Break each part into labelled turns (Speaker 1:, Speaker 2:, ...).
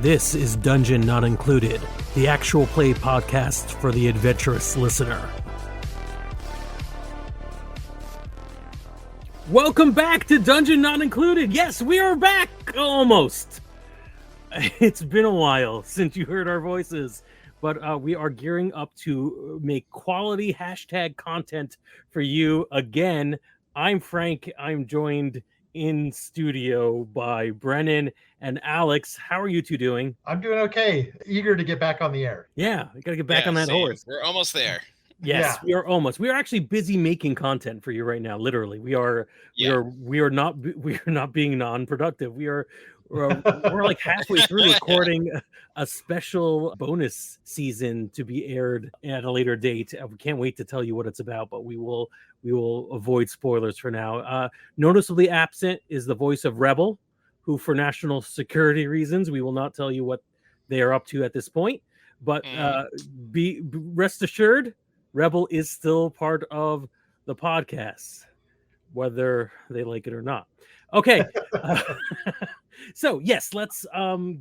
Speaker 1: This is Dungeon Not Included, the actual play podcast for the adventurous listener. Welcome back to Dungeon Not Included. Yes, we are back, almost. It's been a while since you heard our voices, but we are gearing up to make quality hashtag content for you again. I'm Frank. I'm joined in studio by Brennan and Alex. How are you two doing?
Speaker 2: I'm doing okay. Eager to get back on the air.
Speaker 1: Yeah, we got to get back on that horse.
Speaker 3: We're almost there.
Speaker 1: Yes, we are almost. We are actually busy making content for you right now. Literally, we are not being non-productive. We're like halfway through recording a special bonus season to be aired at a later date. We can't wait to tell you what it's about, but we will avoid spoilers for now. Noticeably absent is the voice of Rebel, who, for national security reasons, we will not tell you what they are up to at this point. But be rest assured, Rebel is still part of the podcast, whether they like it or not. Okay. So yes, let's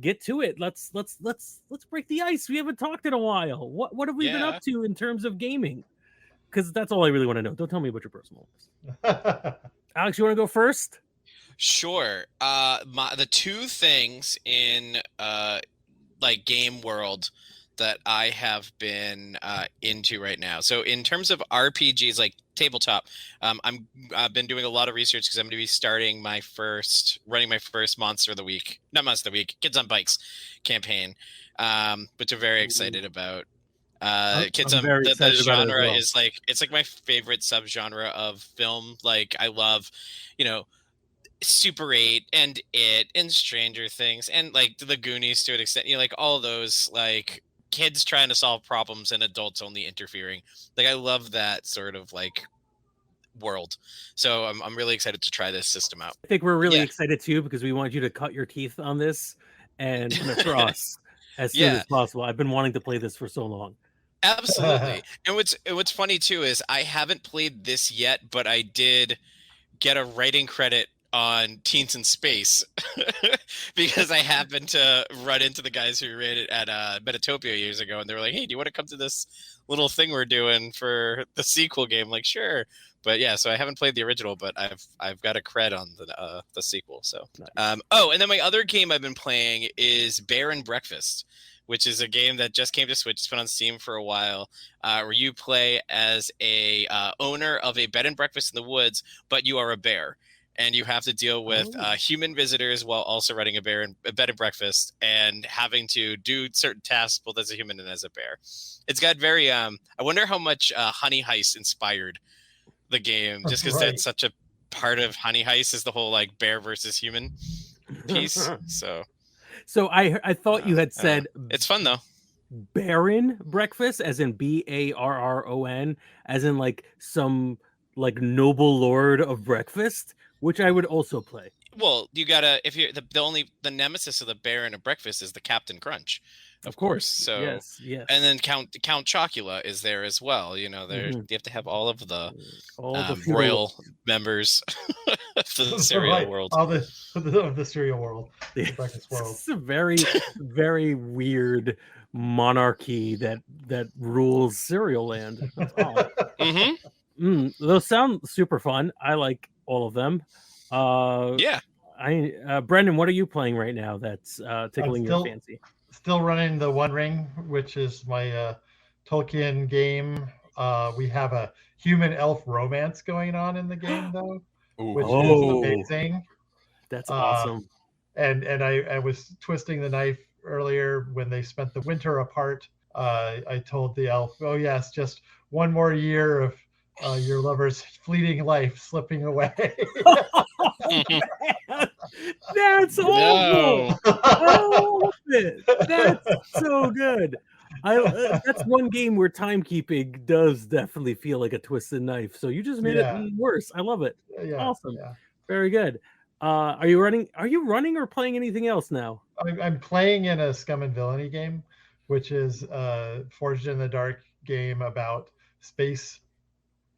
Speaker 1: get to it. Let's break the ice. We haven't talked in a while. What have we been up to in terms of gaming? Because that's all I really want to know. Don't tell me about your personal lives. Alex, you want to go first?
Speaker 3: Sure. The two things in like game world that I have been into right now. So in terms of RPGs, like tabletop, I've been doing a lot of research because I'm going to be running my first Monster of the Week, not Monster of the Week, Kids on Bikes campaign, which I'm very excited about. The genre is like, it's like my favorite subgenre of film. Like I love, Super 8 and It and Stranger Things and like the Goonies to an extent, like all those like kids trying to solve problems and adults only interfering. Like I love that sort of like world. So I'm really excited to try this system out.
Speaker 1: I think we're really excited too, because we want you to cut your teeth on this and for us as soon as possible. I've been wanting to play this for so long.
Speaker 3: Absolutely. And what's funny too is I haven't played this yet, but I did get a writing credit on Teens in Space because I happened to run into the guys who ran it at Metatopia years ago, and they were like, "Hey, do you want to come to this little thing we're doing for the sequel game?" I'm like, sure. But yeah, so I haven't played the original, but I've got a cred on the sequel. So and then my other game I've been playing is Bear and Breakfast, which is a game that just came to Switch. It's been on Steam for a while, where you play as a owner of a bed and breakfast in the woods, but you are a bear. And you have to deal with human visitors while also running a bed and breakfast and having to do certain tasks both as a human and as a bear. It's got very I wonder how much Honey Heist inspired the game, just because that's such a part of Honey Heist is the whole like bear versus human piece. So
Speaker 1: I thought you had said
Speaker 3: it's fun though.
Speaker 1: Baron Breakfast, as in Barron, as in like some like noble lord of breakfast, which I would also play.
Speaker 3: Well, you gotta, if you're the nemesis of the Baron of Breakfast is the Captain Crunch, of course. So
Speaker 1: yes,
Speaker 3: and then Count Chocula is there as well. You have to have all of the royal members of the cereal world.
Speaker 2: All the cereal world, the breakfast world.
Speaker 1: It's a very, very weird monarchy that rules cereal land. That's all. Those sound super fun. I like all of them. Brendan, what are you playing right now that's tickling your fancy?
Speaker 2: Still running the One Ring, which is my Tolkien game. We have a human elf romance going on in the game though, which is amazing.
Speaker 1: That's awesome.
Speaker 2: And I was twisting the knife earlier when they spent the winter apart. I told the elf, "Oh yes, just one more year of your lover's fleeting life slipping away."
Speaker 1: That's awful. I love it. That's so good. That's one game where timekeeping does definitely feel like a twisted knife. So you just made it worse. I love it.
Speaker 2: Yeah,
Speaker 1: Awesome.
Speaker 2: yeah.
Speaker 1: Very good. Are you running or playing anything else now?
Speaker 2: I'm playing in a Scum and Villainy game, which is a Forged in the Dark game about space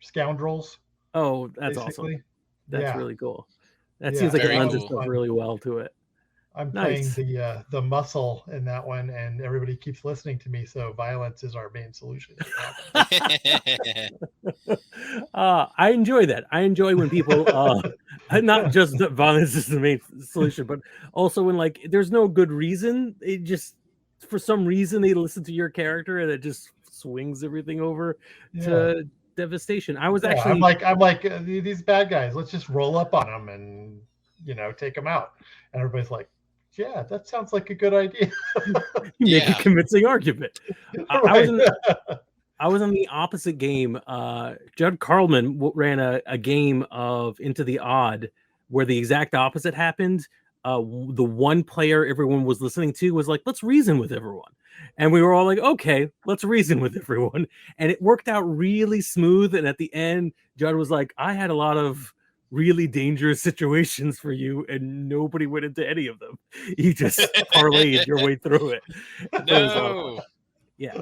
Speaker 2: scoundrels.
Speaker 1: Oh, that's
Speaker 2: basically.
Speaker 1: awesome. That's really cool. That seems
Speaker 2: Yeah,
Speaker 1: like it
Speaker 3: Very
Speaker 1: lends
Speaker 3: cool.
Speaker 1: itself really well to it.
Speaker 2: I'm
Speaker 1: Nice.
Speaker 2: playing the muscle in that one, and everybody keeps listening to me. So violence is our main solution.
Speaker 1: I enjoy that. I enjoy when people, not just that violence is the main solution, but also when like there's no good reason. It just for some reason they listen to your character and it just swings everything over to devastation. I was actually
Speaker 2: I'm like these bad guys. Let's just roll up on them and take them out. And everybody's like, yeah, that sounds like a good idea.
Speaker 1: You make a convincing argument. I was on the opposite game. Judd Carlman ran a game of Into the Odd where the exact opposite happened. The one player everyone was listening to was like, let's reason with everyone. And we were all like, okay, let's reason with everyone. And it worked out really smooth. And at the end, Judd was like, I had a lot of really dangerous situations for you, and nobody went into any of them. You just parlayed your way through it.
Speaker 3: No.
Speaker 1: Yeah.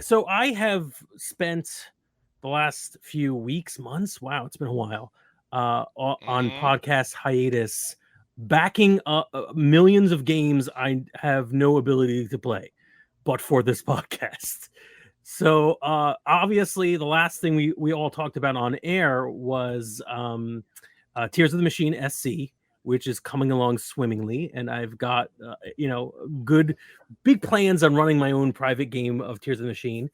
Speaker 1: So I have spent the last few weeks, months, wow, it's been a while, on podcast hiatus, backing up millions of games I have no ability to play, but for this podcast. So obviously the last thing we all talked about on air was Tears of the Machine SC, which is coming along swimmingly, and I've got good big plans on running my own private game of Tears of the Machine,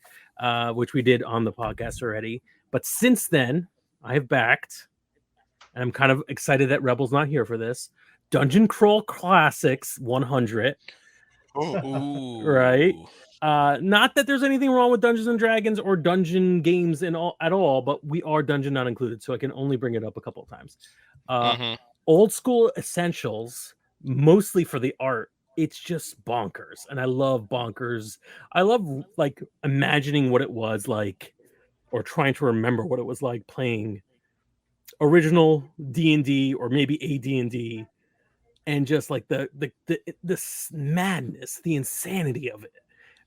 Speaker 1: which we did on the podcast already. But since then, I have backed, and I'm kind of excited that Rebel's not here for this, Dungeon Crawl Classics 100.
Speaker 3: Ooh.
Speaker 1: Right? Not that there's anything wrong with Dungeons and Dragons or dungeon games at all, but we are dungeon not included, so I can only bring it up a couple of times. Old school essentials, mostly for the art. It's just bonkers, and I love bonkers. I love like imagining what it was like, or trying to remember what it was like playing original D&D or maybe AD&D, and just like the madness, the insanity of it,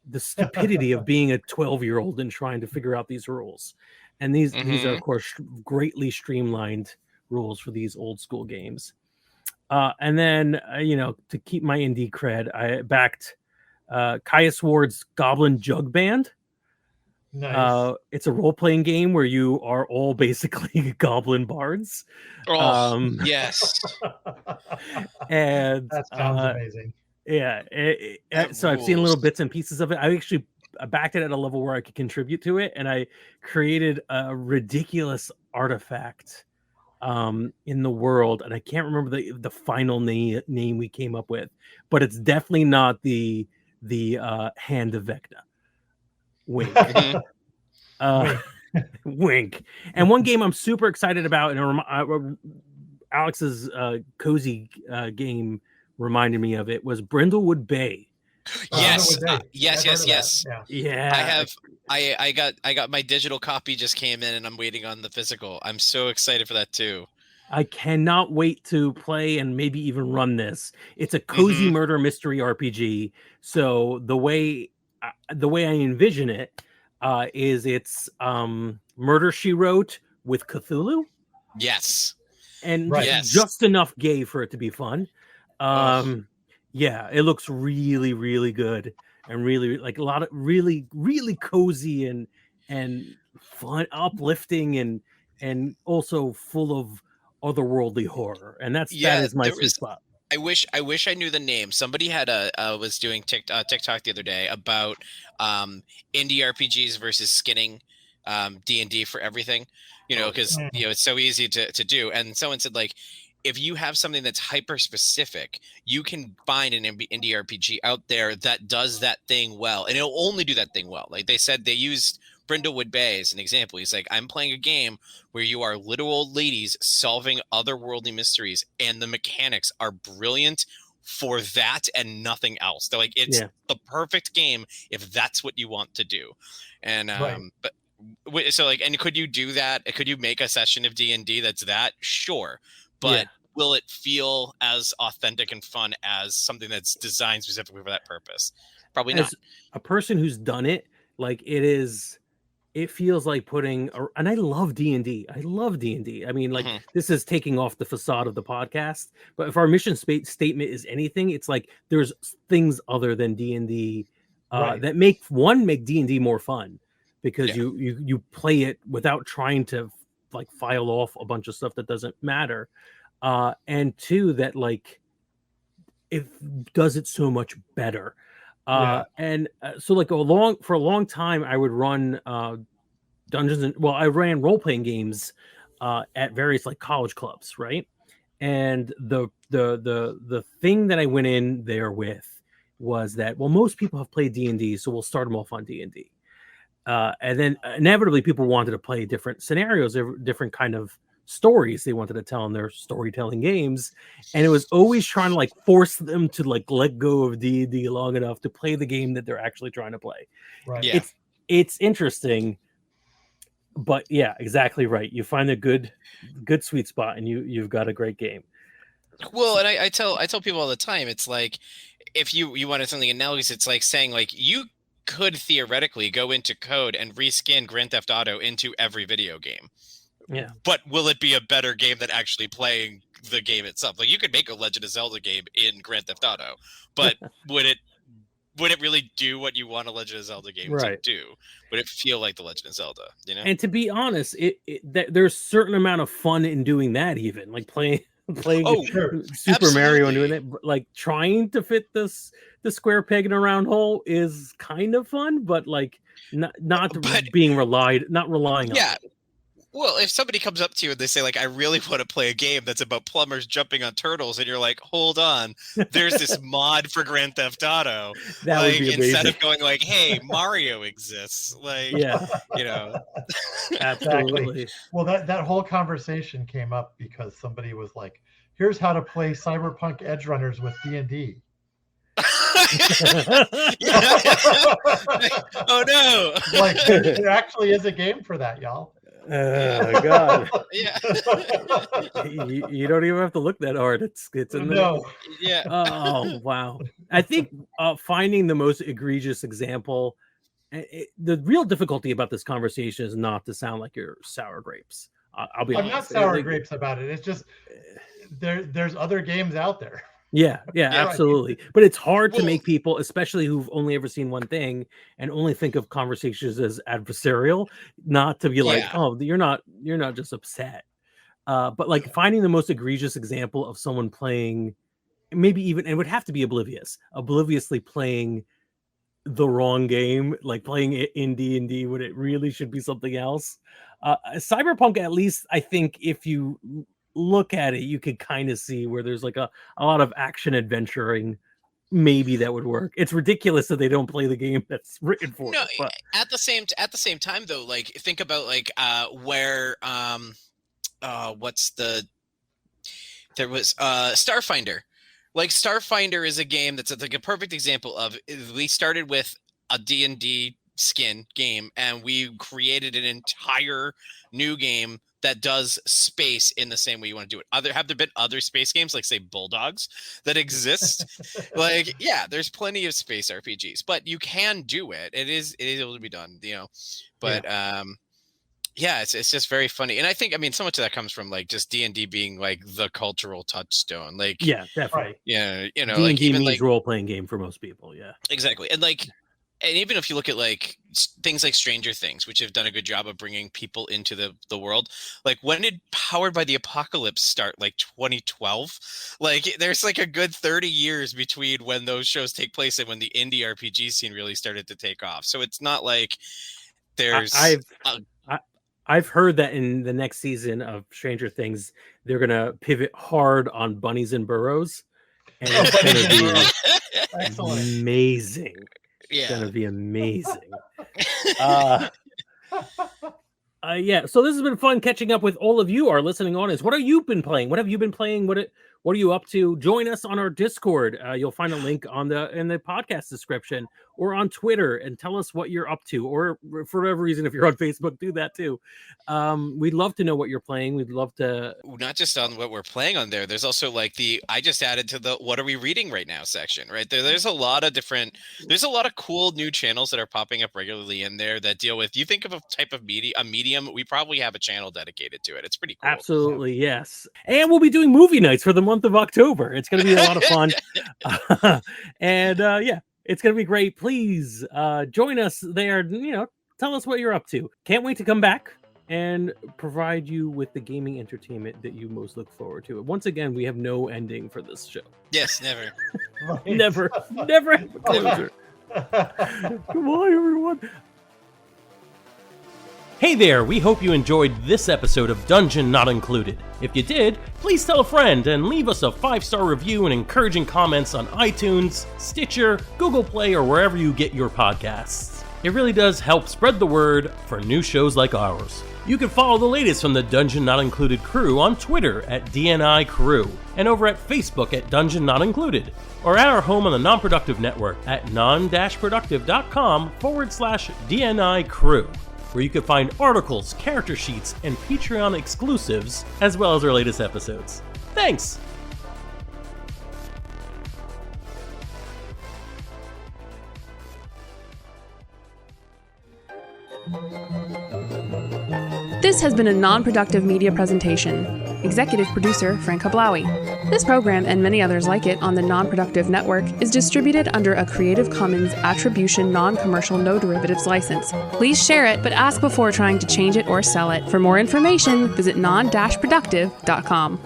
Speaker 1: the stupidity of being a 12-year-old and trying to figure out these rules. And these are of course greatly streamlined rules for these old school games. And then to keep my indie cred, I backed Caius Ward's Goblin Jug Band.
Speaker 2: Nice.
Speaker 1: It's a role-playing game where you are all basically goblin bards.
Speaker 3: Yes.
Speaker 1: And
Speaker 2: that sounds amazing.
Speaker 1: Yeah. So I've seen little bits and pieces of it. I actually backed it at a level where I could contribute to it, and I created a ridiculous artifact in the world, and I can't remember the final name we came up with, but it's definitely not the Hand of Vecna. Wink. Wink. And one game I'm super excited about, and Alex's cozy game reminded me of it, was Brindlewood Bay.
Speaker 3: Yes. Yes.
Speaker 1: Yeah.
Speaker 3: I got my digital copy just came in, and I'm waiting on the physical. I'm so excited for that too.
Speaker 1: I cannot wait to play and maybe even run this. It's a cozy murder mystery RPG. So the way I envision it is it's Murder, She Wrote with Cthulhu.
Speaker 3: Yes.
Speaker 1: And just enough gay for it to be fun. Yeah, it looks really, really good, and really like a lot of really, really cozy and fun, uplifting, and also full of otherworldly horror. And that is my sweet spot.
Speaker 3: I wish I knew the name. Somebody had was doing TikTok the other day about indie RPGs versus skinning D&D for everything, because it's so easy to do. And someone said, like, if you have something that's hyper specific, you can find an indie RPG out there that does that thing well, and it'll only do that thing well. Like they said, they used Brindlewood Bay as an example. He's like, I'm playing a game where you are little old ladies solving otherworldly mysteries, and the mechanics are brilliant, for that and nothing else. They're like, it's the perfect game if that's what you want to do. And but so like, and could you do that? Could you make a session of D&D that's that? Sure, but will it feel as authentic and fun as something that's designed specifically for that purpose? Probably not.
Speaker 1: As a person who's done it, like it feels like putting, and I love D&D. I love D&D. I mean, like this is taking off the facade of the podcast, but if our mission statement is anything, it's like there's things other than D&D that make D&D more fun, because you play it without trying to like file off a bunch of stuff that doesn't matter, and two, that like it does it so much better. So like for a long time I would run I ran role-playing games at various like college clubs, right? And the thing that I went in there with was that, well, most people have played D&D, so we'll start them off on D&D. And then inevitably people wanted to play different scenarios, different kind of stories they wanted to tell in their storytelling games, and it was always trying to like force them to like let go of D&D long enough to play the game that they're actually trying to play. It's interesting, but yeah, exactly right. You find a good sweet spot and you've got a great game.
Speaker 3: Well, and I tell people all the time, it's like, if you wanted something analogous, it's like saying like you could theoretically go into code and reskin Grand Theft Auto into every video game.
Speaker 1: Yeah.
Speaker 3: But will it be a better game than actually playing the game itself? Like, you could make a Legend of Zelda game in Grand Theft Auto, but would it really do what you want a Legend of Zelda game to do? Would it feel like the Legend of Zelda, you know?
Speaker 1: And to be honest, there's a certain amount of fun in doing that, even like playing Super
Speaker 3: Absolutely.
Speaker 1: Mario and doing it, like trying to fit the square peg in a round hole is kind of fun, but like not relying on it.
Speaker 3: Well, if somebody comes up to you and they say, like, I really want to play a game that's about plumbers jumping on turtles, and you're like, hold on, there's this mod for Grand Theft Auto.
Speaker 1: That would be amazing.
Speaker 3: Instead of going like, hey, Mario exists. Like, you know.
Speaker 1: Absolutely.
Speaker 2: Exactly. Well, that whole conversation came up because somebody was like, here's how to play Cyberpunk Edge Runners with D&D.
Speaker 3: Oh, no.
Speaker 2: Like, there actually is a game for that, y'all.
Speaker 1: Oh God! You don't even have to look that hard. It's in there.
Speaker 2: No.
Speaker 3: Yeah.
Speaker 1: Oh wow! I think finding the most egregious example. The real difficulty about this conversation is not to sound like you're sour grapes. I'll be honest.
Speaker 2: I'm not sour grapes about it. It's just there's other games out there.
Speaker 1: Yeah, absolutely. But it's hard to make people, especially who've only ever seen one thing and only think of conversations as adversarial, not to be like, oh, you're not just upset. But like finding the most egregious example of someone playing, maybe even, and it would have to be obliviously playing the wrong game, like playing it in D&D when it really should be something else. Cyberpunk, at least, I think if you look at it, you could kind of see where there's like a lot of action adventuring. Maybe that would work. It's ridiculous that they don't play the game that's written for it. But
Speaker 3: at the same time though, like think about like where there was Starfinder. Like Starfinder is a game that's like a perfect example of, we started with a D&D skin game and we created an entire new game that does space in the same way you want to do it. Have there been other space games, like say Bulldogs, that exist? Like, yeah, there's plenty of space RPGs, but you can do it. It is able to be done, you know. But it's just very funny, and I think, I mean, so much of that comes from like just D&D being like the cultural touchstone. Like,
Speaker 1: yeah, definitely.
Speaker 3: Yeah, you know,
Speaker 1: D&D
Speaker 3: like even
Speaker 1: means role playing game for most people. Yeah,
Speaker 3: exactly, and like. And even if you look at like things like Stranger Things, which have done a good job of bringing people into the world, like when did Powered by the Apocalypse start? Like 2012? Like there's like a good 30 years between when those shows take place and when the indie RPG scene really started to take off. So it's not like there's...
Speaker 1: I've heard that in the next season of Stranger Things, they're going to pivot hard on bunnies and burrows. And it's going to be amazing.
Speaker 3: Yeah.
Speaker 1: It's gonna be amazing. So this has been fun catching up with all of you, our listening audience. What have you been playing? What have you been playing? What What are you up to? Join us on our Discord. You'll find a link in the podcast description, or on Twitter, and tell us what you're up to. Or for whatever reason, if you're on Facebook, do that too. We'd love to know what you're playing. We'd love to
Speaker 3: not just on what we're playing on there. There's also like I just added to the what are we reading right now section, right? There's a lot of cool new channels that are popping up regularly in there that deal with, you think of a type of medium, we probably have a channel dedicated to it. It's pretty cool.
Speaker 1: Absolutely, yes. And we'll be doing movie nights for the month of October. It's going to be a lot of fun. Yeah, it's going to be great. Please join us there. Tell us what you're up to. Can't wait to come back and provide you with the gaming entertainment that you most look forward to. Once again, we have no ending for this show.
Speaker 3: Yes, never.
Speaker 1: Never have a closure. Goodbye, everyone. Hey there, we hope you enjoyed this episode of Dungeon Not Included. If you did, please tell a friend and leave us a 5-star review and encouraging comments on iTunes, Stitcher, Google Play, or wherever you get your podcasts. It really does help spread the word for new shows like ours. You can follow the latest from the Dungeon Not Included crew on Twitter at DNI Crew, and over at Facebook at Dungeon Not Included, or at our home on the Non-Productive Network at Non-Productive.com/DNI Crew, where you can find articles, character sheets, and Patreon exclusives, as well as our latest episodes. Thanks!
Speaker 4: This has been a Non-Productive media presentation. Executive producer Frank Hablawi. This program and many others like it on the Non-Productive Network is distributed under a Creative Commons Attribution Non-Commercial No Derivatives license. Please share it, but ask before trying to change it or sell it. For more information, visit non-productive.com.